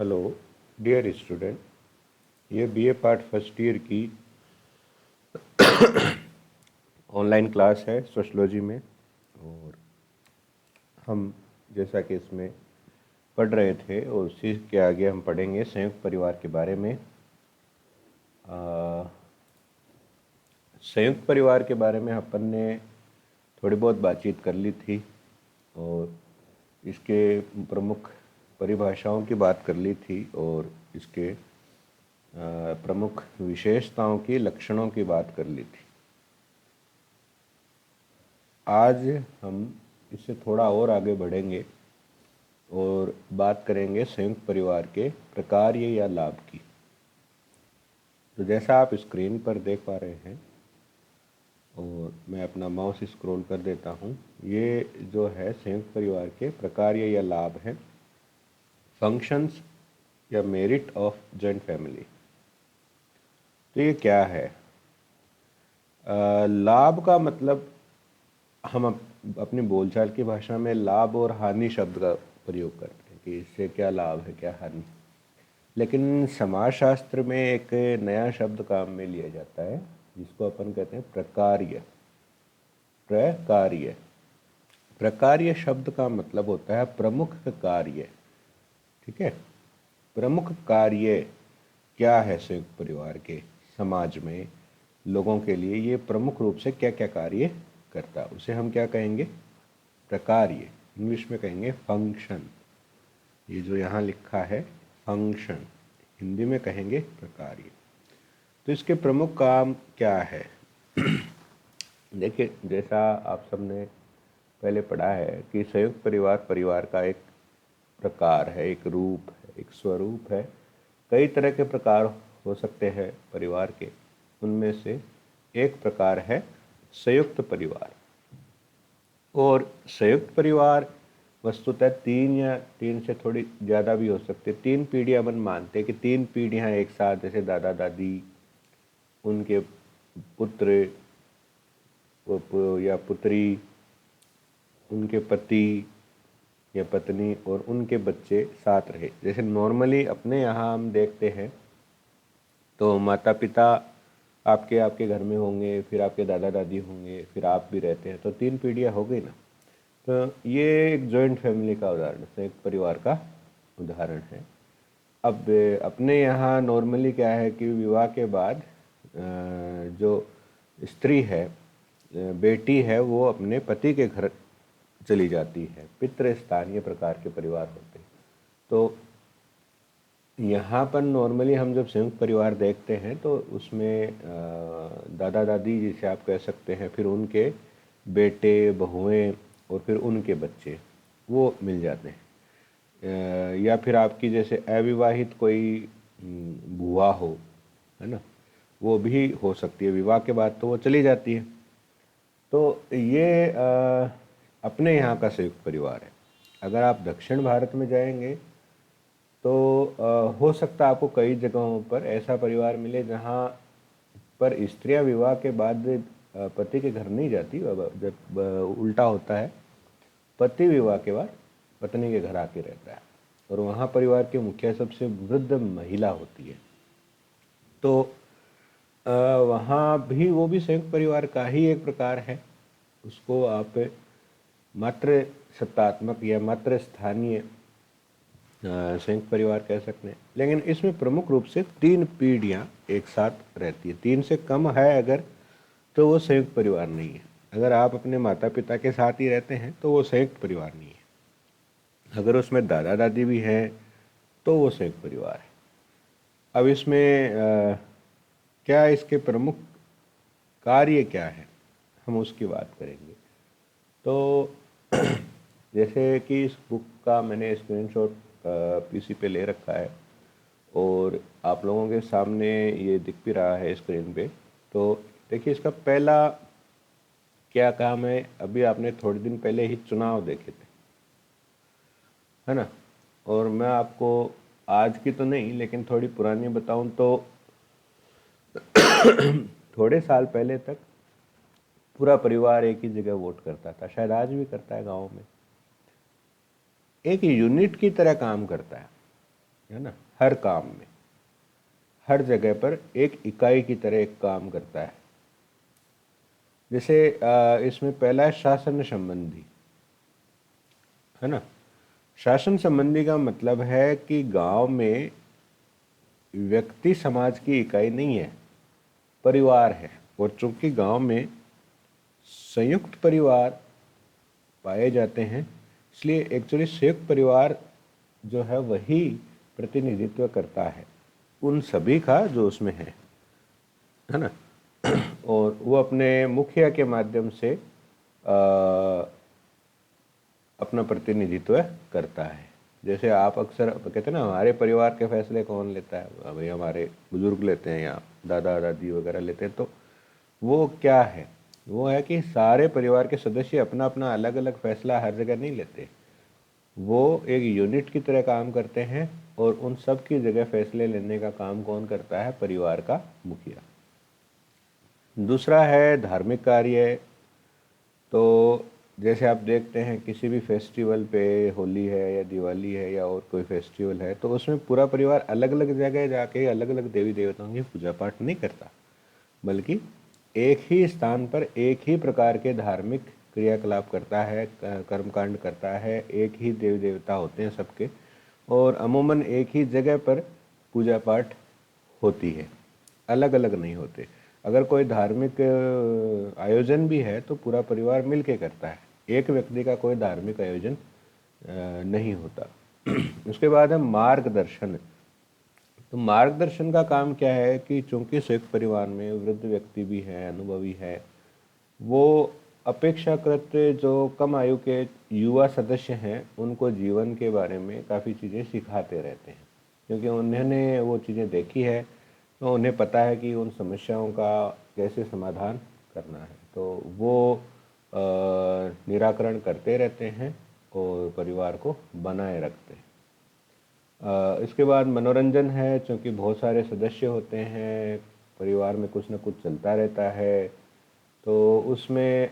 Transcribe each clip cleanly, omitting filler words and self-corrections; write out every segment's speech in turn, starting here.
Hello dear student, ये BA part first year की online class है सोशलॉजी में। और हम जैसा कि इसमें पढ़ रहे थे और उसी के आगे हम पढ़ेंगे संयुक्त परिवार के बारे में। संयुक्त परिवार के बारे में अपन ने थोड़ी बहुत बातचीत कर ली थी और इसके प्रमुख परिभाषाओं की बात कर ली थी और इसके प्रमुख विशेषताओं की, लक्षणों की बात कर ली थी। आज हम इससे थोड़ा और आगे बढ़ेंगे और बात करेंगे संयुक्त परिवार के प्रकार्य या लाभ की। तो जैसा आप स्क्रीन पर देख पा रहे हैं और मैं अपना माउस स्क्रॉल कर देता हूँ, ये जो है संयुक्त परिवार के प्रकार्य या लाभ हैं, फंक्शंस या मेरिट ऑफ जॉइंट फैमिली। तो ये क्या है? लाभ का मतलब हम अपनी बोलचाल की भाषा में लाभ और हानि शब्द का प्रयोग करते हैं कि इससे क्या लाभ है, क्या हानि। लेकिन समाजशास्त्र में एक नया शब्द काम में लिया जाता है जिसको अपन कहते हैं प्रकार्य। प्रकार्य प्रकार्य शब्द का मतलब होता है प्रमुख कार्य। ठीक है, प्रमुख कार्य क्या है संयुक्त परिवार के समाज में लोगों के लिए, ये प्रमुख रूप से क्या क्या कार्य करता है, उसे हम क्या कहेंगे? प्रकार्य। इंग्लिश में कहेंगे फंक्शन। ये जो यहाँ लिखा है फंक्शन, हिंदी में कहेंगे प्रकार्य। तो इसके प्रमुख काम क्या है? देखिए, जैसा आप सबने पहले पढ़ा है कि संयुक्त परिवार परिवार का एक प्रकार है, एक रूप है, एक स्वरूप है। कई तरह के प्रकार हो सकते हैं परिवार के, उनमें से एक प्रकार है संयुक्त परिवार। और संयुक्त परिवार वस्तुतः तीन या तीन से थोड़ी ज़्यादा भी हो सकते हैं। तीन पीढ़ियाँ अपन मानते हैं कि तीन पीढ़ियाँ एक साथ, जैसे दादा दादी, उनके पुत्र या पुत्री, उनके पति या पत्नी और उनके बच्चे साथ रहे। जैसे नॉर्मली अपने यहाँ हम देखते हैं तो माता पिता आपके आपके घर में होंगे, फिर आपके दादा दादी होंगे, फिर आप भी रहते हैं, तो तीन पीढ़ियाँ हो गई ना। तो ये एक जॉइंट फैमिली का उदाहरण, संयुक्त परिवार का उदाहरण है। अब अपने यहाँ नॉर्मली क्या है कि विवाह के बाद जो स्त्री है, बेटी है, वो अपने पति के घर चली जाती है। पितृस्थानीय प्रकार के परिवार होते हैं। तो यहाँ पर नॉर्मली हम जब संयुक्त परिवार देखते हैं तो उसमें दादा दादी जिसे आप कह सकते हैं, फिर उनके बेटे, बहुएं और फिर उनके बच्चे वो मिल जाते हैं। या फिर आपकी जैसे अविवाहित कोई बुआ हो, है ना, वो भी हो सकती है। विवाह के बाद तो वो चली जाती है। तो ये अपने यहाँ का संयुक्त परिवार है। अगर आप दक्षिण भारत में जाएंगे तो हो सकता है आपको कई जगहों पर ऐसा परिवार मिले जहाँ पर स्त्रियां विवाह के बाद पति के घर नहीं जाती। जब उल्टा होता है, पति विवाह के बाद पत्नी के घर आके रहता है और वहाँ परिवार के मुखिया सबसे वृद्ध महिला होती है। तो वहाँ भी वो भी संयुक्त परिवार का ही एक प्रकार है। उसको आप मातृ सत्तात्मक या मातृ स्थानीय संयुक्त परिवार कह सकते हैं। लेकिन इसमें प्रमुख रूप से तीन पीढ़ियाँ एक साथ रहती है। तीन से कम है अगर, तो वो संयुक्त परिवार नहीं है। अगर आप अपने माता पिता के साथ ही रहते हैं तो वो संयुक्त परिवार नहीं है। अगर उसमें दादा दादी भी हैं तो वो संयुक्त परिवार है। अब इसमें क्या इसके प्रमुख कार्य क्या है, हम उसकी बात करेंगे। तो जैसे कि इस बुक का मैंने स्क्रीनशॉट पीसी पे ले रखा है और आप लोगों के सामने ये दिख भी रहा है स्क्रीन पे। तो देखिए, इसका पहला क्या काम है। अभी आपने थोड़े दिन पहले ही चुनाव देखे थे, है ना। और मैं आपको आज की तो नहीं लेकिन थोड़ी पुरानी बताऊं तो थोड़े साल पहले तक पूरा परिवार एक ही जगह वोट करता था। शायद आज भी करता है गाँव में। एक यूनिट की तरह काम करता है। है ना। हर काम में, हर जगह पर एक इकाई की तरह एक काम करता है। जैसे इसमें पहला है शासन संबंधी, है ना। शासन संबंधी का मतलब है कि गांव में व्यक्ति समाज की इकाई नहीं है, परिवार है। और चूंकि गांव में संयुक्त परिवार पाए जाते हैं, इसलिए एक्चुअली संयुक्त परिवार जो है वही प्रतिनिधित्व करता है उन सभी का जो उसमें है ना। और वो अपने मुखिया के माध्यम से अपना प्रतिनिधित्व करता है। जैसे आप अक्सर कहते हैं ना, हमारे परिवार के फैसले कौन लेता है, भाई हमारे बुजुर्ग लेते हैं या दादा दादी वगैरह लेते हैं। तो वो क्या है, वो है कि सारे परिवार के सदस्य अपना अपना अलग अलग फैसला हर जगह नहीं लेते, वो एक यूनिट की तरह काम करते हैं। और उन सब की जगह फैसले लेने का काम कौन करता है, परिवार का मुखिया। दूसरा है धार्मिक कार्य। तो जैसे आप देखते हैं किसी भी फेस्टिवल पे, होली है या दिवाली है या और कोई फेस्टिवल है, तो उसमें पूरा परिवार अलग अलग जगह जाके अलग अलग देवी देवताओं की पूजा पाठ नहीं करता, बल्कि एक ही स्थान पर एक ही प्रकार के धार्मिक क्रियाकलाप करता है, कर्मकांड करता है। एक ही देवी देवता होते हैं सबके, और अमूमन एक ही जगह पर पूजा पाठ होती है, अलग अलग नहीं होते। अगर कोई धार्मिक आयोजन भी है तो पूरा परिवार मिलके करता है, एक व्यक्ति का कोई धार्मिक आयोजन नहीं होता। उसके बाद है मार्गदर्शन। तो मार्गदर्शन का काम क्या है कि चूंकि संयुक्त परिवार में वृद्ध व्यक्ति भी है, अनुभवी है, वो अपेक्षाकृत जो कम आयु के युवा सदस्य हैं उनको जीवन के बारे में काफ़ी चीज़ें सिखाते रहते हैं, क्योंकि उन्होंने वो चीज़ें देखी है, तो उन्हें पता है कि उन समस्याओं का कैसे समाधान करना है। तो वो निराकरण करते रहते हैं और परिवार को बनाए रखते हैं। इसके बाद मनोरंजन है। चूँकि बहुत सारे सदस्य होते हैं, परिवार में कुछ ना कुछ चलता रहता है, तो उसमें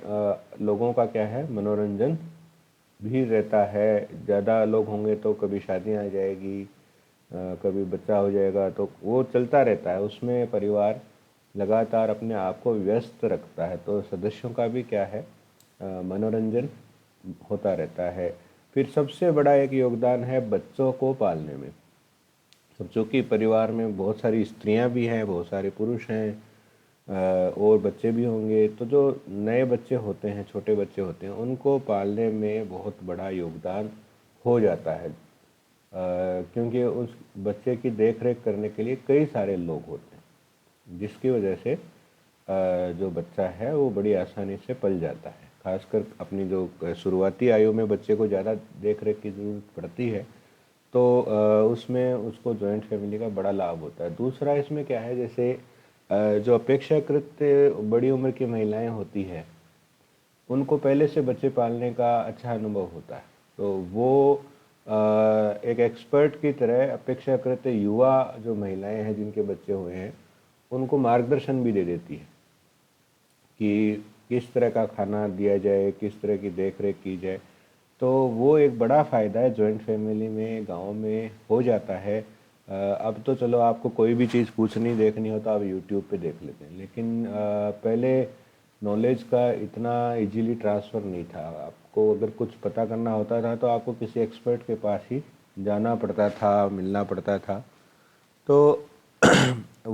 लोगों का क्या है, मनोरंजन भी रहता है। ज़्यादा लोग होंगे तो कभी शादियाँ आ जाएगी, कभी बच्चा हो जाएगा, तो वो चलता रहता है। उसमें परिवार लगातार अपने आप को व्यस्त रखता है, तो सदस्यों का भी क्या है, मनोरंजन होता रहता है। फिर सबसे बड़ा एक योगदान है बच्चों को पालने में। तो चूँकि परिवार में बहुत सारी स्त्रियां भी हैं, बहुत सारे पुरुष हैं, और बच्चे भी होंगे, तो जो नए बच्चे होते हैं, छोटे बच्चे होते हैं, उनको पालने में बहुत बड़ा योगदान हो जाता है, क्योंकि उस बच्चे की देख रेख करने के लिए कई सारे लोग होते हैं, जिसकी वजह से जो बच्चा है वो बड़ी आसानी से पल जाता है। खासकर अपनी जो शुरुआती आयु में बच्चे को ज़्यादा देख रेख की ज़रूरत पड़ती है, तो उसमें उसको जॉइंट फैमिली का बड़ा लाभ होता है। दूसरा इसमें क्या है, जैसे जो अपेक्षाकृत बड़ी उम्र की महिलाएं होती हैं, उनको पहले से बच्चे पालने का अच्छा अनुभव होता है, तो वो एक एक्सपर्ट की तरह अपेक्षाकृत युवा जो महिलाएं हैं जिनके बच्चे हुए हैं, उनको मार्गदर्शन भी दे देती है कि किस तरह का खाना दिया जाए, किस तरह की देख रेख की जाए। तो वो एक बड़ा फ़ायदा है जॉइंट फैमिली में, गांव में हो जाता है। अब तो चलो आपको कोई भी चीज़ पूछनी देखनी हो तो आप यूट्यूब पे देख लेते हैं, लेकिन पहले नॉलेज का इतना इजीली ट्रांसफ़र नहीं था। आपको अगर कुछ पता करना होता था तो आपको किसी एक्सपर्ट के पास ही जाना पड़ता था, मिलना पड़ता था। तो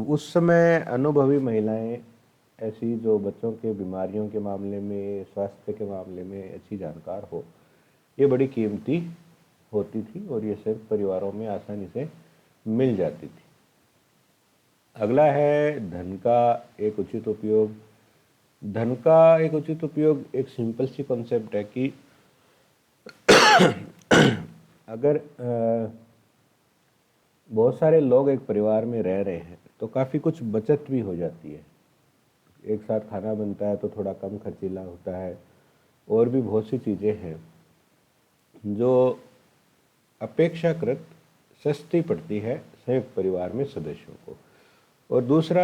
उस समय अनुभवी महिलाएं ऐसी जो बच्चों के बीमारियों के मामले में, स्वास्थ्य के मामले में अच्छी जानकार हो, ये बड़ी कीमती होती थी और ये सब परिवारों में आसानी से मिल जाती थी। अगला है धन का एक उचित उपयोग। धन का एक उचित उपयोग एक सिंपल सी कॉन्सेप्ट है कि अगर बहुत सारे लोग एक परिवार में रह रहे हैं तो काफ़ी कुछ बचत भी हो जाती है। एक साथ खाना बनता है तो थोड़ा कम खर्चीला होता है, और भी बहुत सी चीज़ें हैं जो अपेक्षाकृत सस्ती पड़ती है संयुक्त परिवार में सदस्यों को। और दूसरा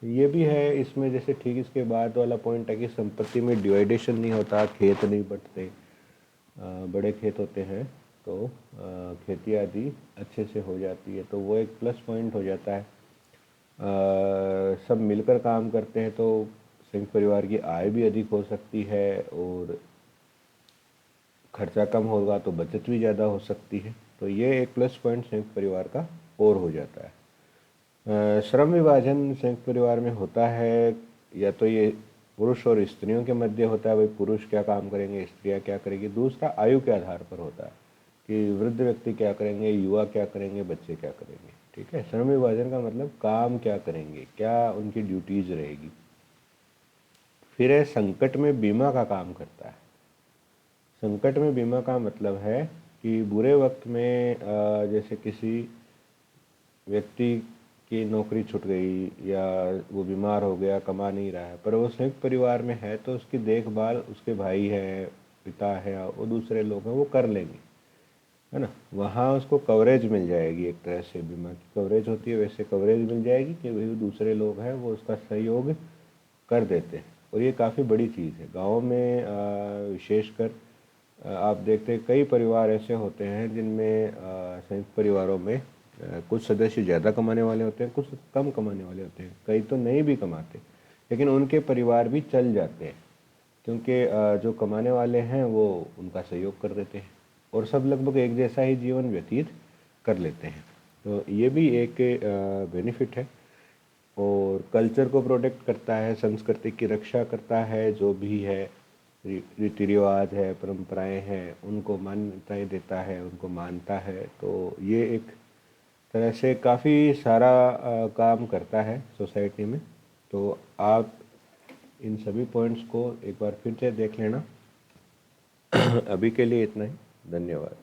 ये भी है इसमें, जैसे ठीक इसके बाद वाला पॉइंट है कि संपत्ति में डिवाइडेशन नहीं होता, खेत नहीं बंटते, बड़े खेत होते हैं तो खेती आदि अच्छे से हो जाती है, तो वो एक प्लस पॉइंट हो जाता है। सब मिलकर काम करते हैं तो संयुक्त परिवार की आय भी अधिक हो सकती है और खर्चा कम होगा तो बचत भी ज़्यादा हो सकती है। तो ये एक प्लस पॉइंट संयुक्त परिवार का और हो जाता है। श्रम विभाजन संयुक्त परिवार में होता है, या तो ये पुरुष और स्त्रियों के मध्य होता है, भाई पुरुष क्या काम करेंगे, स्त्रियां क्या करेंगी। दूसरा आयु के आधार पर होता है कि वृद्ध व्यक्ति क्या करेंगे, युवा क्या करेंगे, बच्चे क्या करेंगे। ठीक है, श्रम विभाजन का मतलब काम क्या करेंगे, क्या उनकी ड्यूटीज रहेगी। फिर है संकट में बीमा का काम करता है। संकट में बीमा का मतलब है कि बुरे वक्त में जैसे किसी व्यक्ति की नौकरी छूट गई या वो बीमार हो गया, कमा नहीं रहा है, पर वो संयुक्त परिवार में है तो उसकी देखभाल उसके भाई है, पिता है और दूसरे लोग हैं वो कर लेंगे, है ना। वहाँ उसको कवरेज मिल जाएगी, एक तरह से बीमा की कवरेज होती है वैसे कवरेज मिल जाएगी कि भाई दूसरे लोग हैं वो उसका सहयोग कर देते हैं। और ये काफ़ी बड़ी चीज़ है गाँव में विशेषकर। आप देखते हैं कई परिवार ऐसे होते हैं जिनमें संयुक्त परिवारों में कुछ सदस्य ज़्यादा कमाने वाले होते हैं, कुछ कम कमाने वाले होते हैं, कई तो नहीं भी कमाते, लेकिन उनके परिवार भी चल जाते हैं क्योंकि जो कमाने वाले हैं वो उनका सहयोग कर देते हैं और सब लगभग एक जैसा ही जीवन व्यतीत कर लेते हैं। तो ये भी एक बेनिफिट है और कल्चर को प्रोटेक्ट करता है, संस्कृति की रक्षा करता है। जो भी है रीति रिवाज है, परंपराएं हैं, उनको मान्यताएं देता है, उनको मानता है। तो ये एक तरह से काफ़ी सारा काम करता है सोसाइटी में। तो आप इन सभी पॉइंट्स को एक बार फिर से देख लेना। अभी के लिए इतना ही, धन्यवाद।